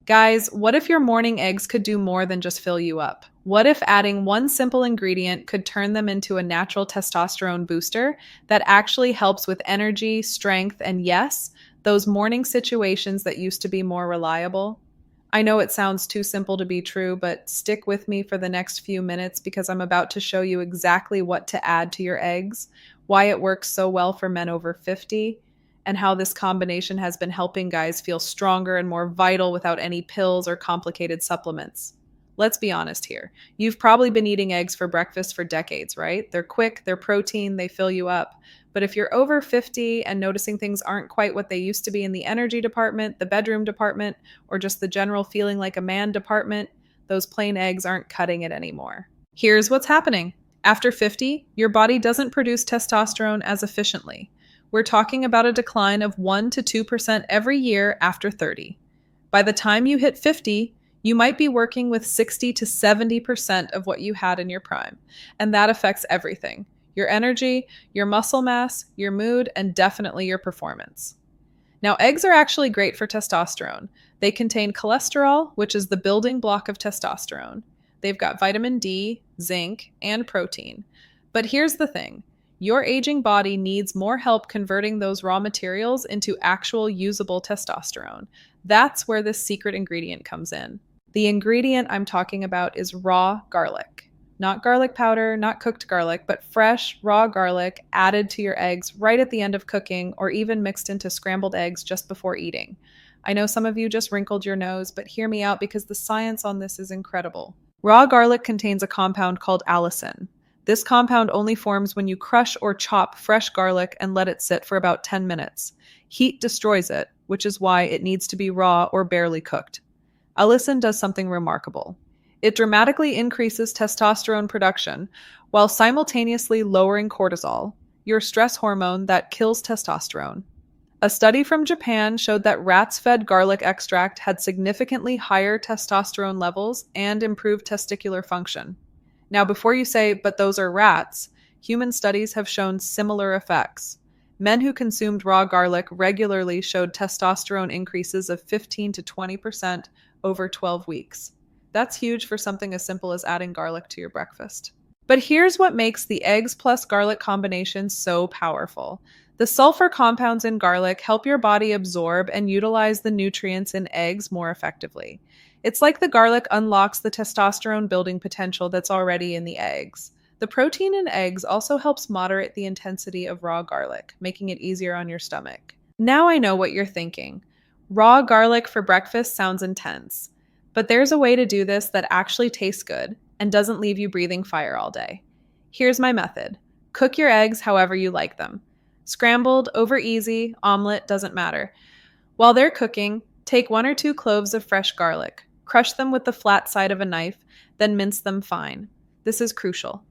Guys, what if your morning eggs could do more than just fill you up? What if adding one simple ingredient could turn them into a natural testosterone booster that actually helps with energy, strength, and yes, those morning situations that used to be more reliable? I know it sounds too simple to be true, but stick with me for the next few minutes because I'm about to show you exactly what to add to your eggs, why it works so well for men over 50, and how this combination has been helping guys feel stronger and more vital without any pills or complicated supplements. Let's be honest here. You've probably been eating eggs for breakfast for decades, right? They're quick, they're protein, they fill you up. But if you're over 50 and noticing things aren't quite what they used to be in the energy department, the bedroom department, or just the general feeling like a man department, those plain eggs aren't cutting it anymore. Here's what's happening. After 50, your body doesn't produce testosterone as efficiently. We're talking about a decline of 1 to 2% every year after 30. By the time you hit 50, you might be working with 60 to 70% of what you had in your prime, and that affects everything: your energy, your muscle mass, your mood, and definitely your performance. Now, eggs are actually great for testosterone. They contain cholesterol, which is the building block of testosterone. They've got vitamin D, zinc, and protein. But here's the thing. Your aging body needs more help converting those raw materials into actual usable testosterone. That's where this secret ingredient comes in. The ingredient I'm talking about is raw garlic. Not garlic powder, not cooked garlic, but fresh, raw garlic added to your eggs right at the end of cooking or even mixed into scrambled eggs just before eating. I know some of you just wrinkled your nose, but hear me out because the science on this is incredible. Raw garlic contains a compound called allicin. This compound only forms when you crush or chop fresh garlic and let it sit for about 10 minutes. Heat destroys it, which is why it needs to be raw or barely cooked. Allicin does something remarkable. It dramatically increases testosterone production while simultaneously lowering cortisol, your stress hormone that kills testosterone. A study from Japan showed that rats fed garlic extract had significantly higher testosterone levels and improved testicular function. Now, before you say, but those are rats, human studies have shown similar effects. Men who consumed raw garlic regularly showed testosterone increases of 15 to 20% over 12 weeks. That's huge for something as simple as adding garlic to your breakfast. But here's what makes the eggs plus garlic combination so powerful. The sulfur compounds in garlic help your body absorb and utilize the nutrients in eggs more effectively. It's like the garlic unlocks the testosterone building potential that's already in the eggs. The protein in eggs also helps moderate the intensity of raw garlic, making it easier on your stomach. Now I know what you're thinking. Raw garlic for breakfast sounds intense, but there's a way to do this that actually tastes good and doesn't leave you breathing fire all day. Here's my method. Cook your eggs however you like them. Scrambled, over easy, omelet, doesn't matter. While they're cooking, take 1 or 2 cloves of fresh garlic. Crush them with the flat side of a knife, then mince them fine. This is crucial.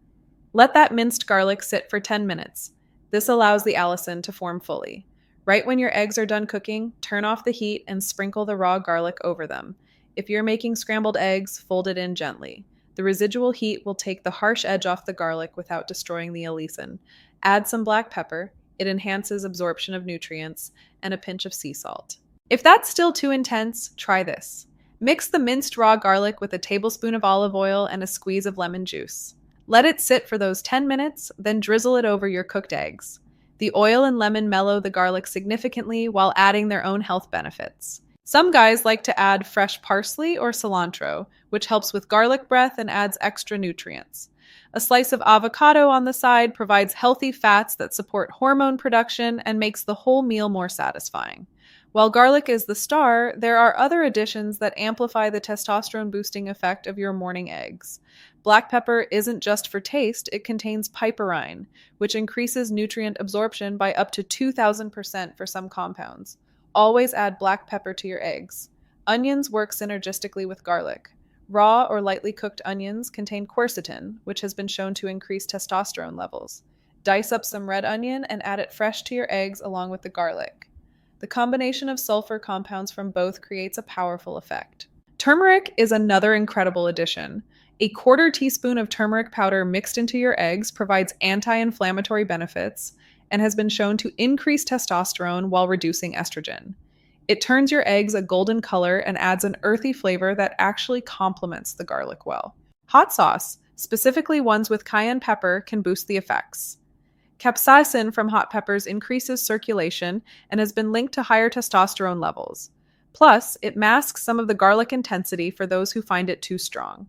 Let that minced garlic sit for 10 minutes. This allows the allicin to form fully. Right when your eggs are done cooking, turn off the heat and sprinkle the raw garlic over them. If you're making scrambled eggs, fold it in gently. The residual heat will take the harsh edge off the garlic without destroying the allicin. Add some black pepper. It enhances absorption of nutrients, and a pinch of sea salt. If that's still too intense, try this. Mix the minced raw garlic with a tablespoon of olive oil and a squeeze of lemon juice. Let it sit for those 10 minutes, then drizzle it over your cooked eggs. The oil and lemon mellow the garlic significantly while adding their own health benefits. Some guys like to add fresh parsley or cilantro, which helps with garlic breath and adds extra nutrients. A slice of avocado on the side provides healthy fats that support hormone production and makes the whole meal more satisfying. While garlic is the star, there are other additions that amplify the testosterone-boosting effect of your morning eggs. Black pepper isn't just for taste, it contains piperine, which increases nutrient absorption by up to 2,000% for some compounds. Always add black pepper to your eggs. Onions work synergistically with garlic. Raw or lightly cooked onions contain quercetin, which has been shown to increase testosterone levels. Dice up some red onion and add it fresh to your eggs along with the garlic. The combination of sulfur compounds from both creates a powerful effect. Turmeric is another incredible addition. A 1/4 teaspoon of turmeric powder mixed into your eggs provides anti-inflammatory benefits and has been shown to increase testosterone while reducing estrogen. It turns your eggs a golden color and adds an earthy flavor that actually complements the garlic well. Hot sauce, specifically ones with cayenne pepper, can boost the effects. Capsaicin from hot peppers increases circulation and has been linked to higher testosterone levels. Plus, it masks some of the garlic intensity for those who find it too strong.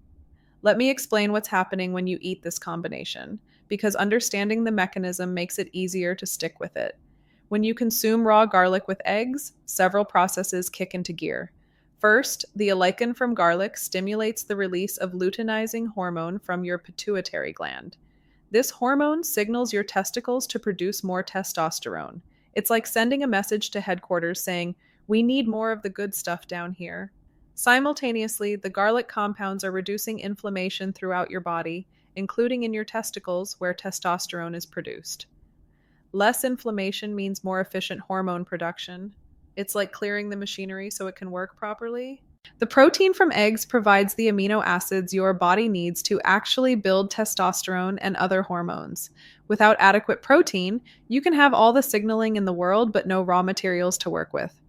Let me explain what's happening when you eat this combination, because understanding the mechanism makes it easier to stick with it. When you consume raw garlic with eggs, several processes kick into gear. First, the allicin from garlic stimulates the release of luteinizing hormone from your pituitary gland. This hormone signals your testicles to produce more testosterone. It's like sending a message to headquarters saying, "We need more of the good stuff down here." Simultaneously, the garlic compounds are reducing inflammation throughout your body, including in your testicles where testosterone is produced. Less inflammation means more efficient hormone production. It's like clearing the machinery so it can work properly. The protein from eggs provides the amino acids your body needs to actually build testosterone and other hormones. Without adequate protein, you can have all the signaling in the world but no raw materials to work with.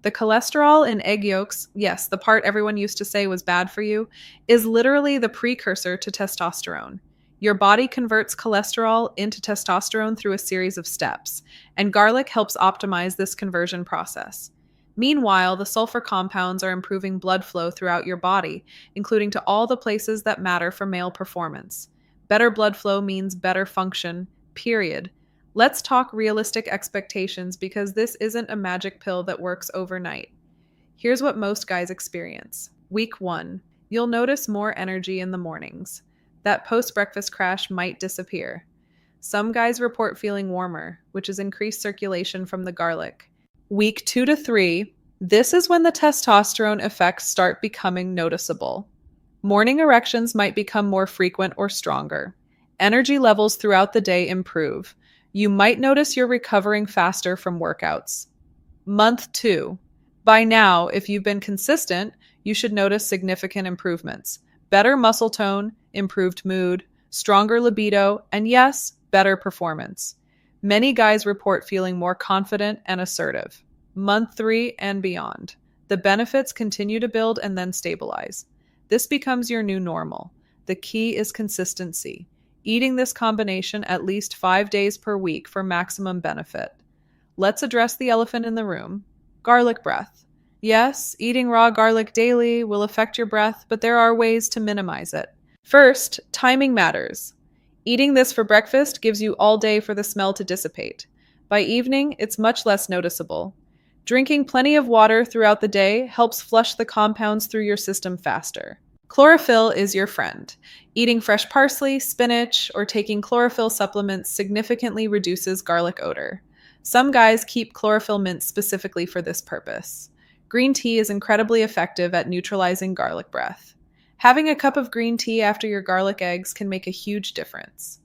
The cholesterol in egg yolks, yes, the part everyone used to say was bad for you, is literally the precursor to testosterone. Your body converts cholesterol into testosterone through a series of steps, and garlic helps optimize this conversion process. Meanwhile, the sulfur compounds are improving blood flow throughout your body, including to all the places that matter for male performance. Better blood flow means better function, period. Let's talk realistic expectations because this isn't a magic pill that works overnight. Here's what most guys experience. Week 1. You'll notice more energy in the mornings. That post-breakfast crash might disappear. Some guys report feeling warmer, which is increased circulation from the garlic. Week 2 to 3, this is when the testosterone effects start becoming noticeable. Morning erections might become more frequent or stronger. Energy levels throughout the day improve. You might notice you're recovering faster from workouts. Month 2. By now, if you've been consistent, you should notice significant improvements. Better muscle tone, improved mood, stronger libido, and yes, better performance. Many guys report feeling more confident and assertive. Month 3 and beyond. The benefits continue to build and then stabilize. This becomes your new normal. The key is consistency. Eating this combination at least 5 days per week for maximum benefit. Let's address the elephant in the room. Garlic breath. Yes, eating raw garlic daily will affect your breath, but there are ways to minimize it. First, timing matters. Eating this for breakfast gives you all day for the smell to dissipate. By evening, it's much less noticeable. Drinking plenty of water throughout the day helps flush the compounds through your system faster. Chlorophyll is your friend. Eating fresh parsley, spinach, or taking chlorophyll supplements significantly reduces garlic odor. Some guys keep chlorophyll mints specifically for this purpose. Green tea is incredibly effective at neutralizing garlic breath. Having a cup of green tea after your garlic eggs can make a huge difference.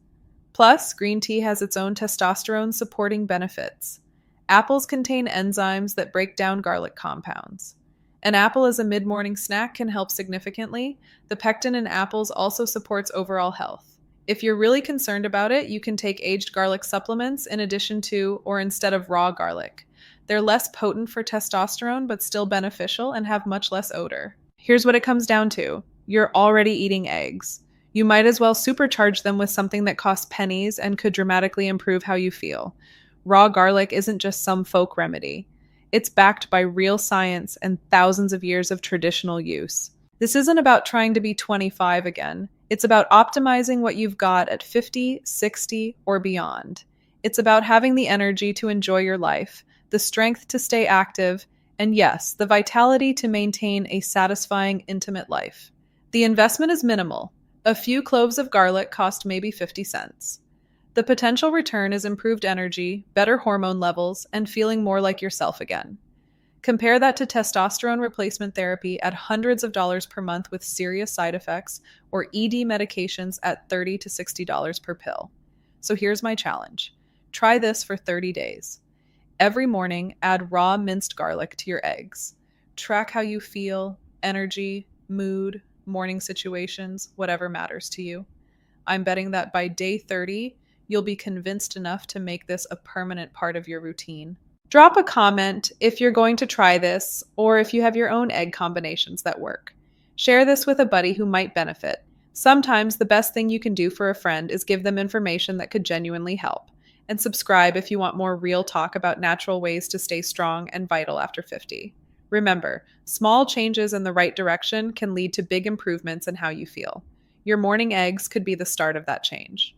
Plus, green tea has its own testosterone-supporting benefits. Apples contain enzymes that break down garlic compounds. An apple as a mid-morning snack can help significantly. The pectin in apples also supports overall health. If you're really concerned about it, you can take aged garlic supplements in addition to or instead of raw garlic. They're less potent for testosterone but still beneficial and have much less odor. Here's what it comes down to. You're already eating eggs. You might as well supercharge them with something that costs pennies and could dramatically improve how you feel. Raw garlic isn't just some folk remedy. It's backed by real science and thousands of years of traditional use. This isn't about trying to be 25 again. It's about optimizing what you've got at 50, 60, or beyond. It's about having the energy to enjoy your life, the strength to stay active, and yes, the vitality to maintain a satisfying, intimate life. The investment is minimal. A few cloves of garlic cost maybe 50 cents. The potential return is improved energy, better hormone levels, and feeling more like yourself again. Compare that to testosterone replacement therapy at hundreds of dollars per month with serious side effects, or ED medications at $30 to $60 per pill. So here's my challenge. Try this for 30 days. Every morning, add raw minced garlic to your eggs. Track how you feel, energy, mood, morning situations, whatever matters to you. I'm betting that by day 30, you'll be convinced enough to make this a permanent part of your routine. Drop a comment if you're going to try this or if you have your own egg combinations that work. Share this with a buddy who might benefit. Sometimes the best thing you can do for a friend is give them information that could genuinely help. And subscribe if you want more real talk about natural ways to stay strong and vital after 50. Remember, small changes in the right direction can lead to big improvements in how you feel. Your morning eggs could be the start of that change.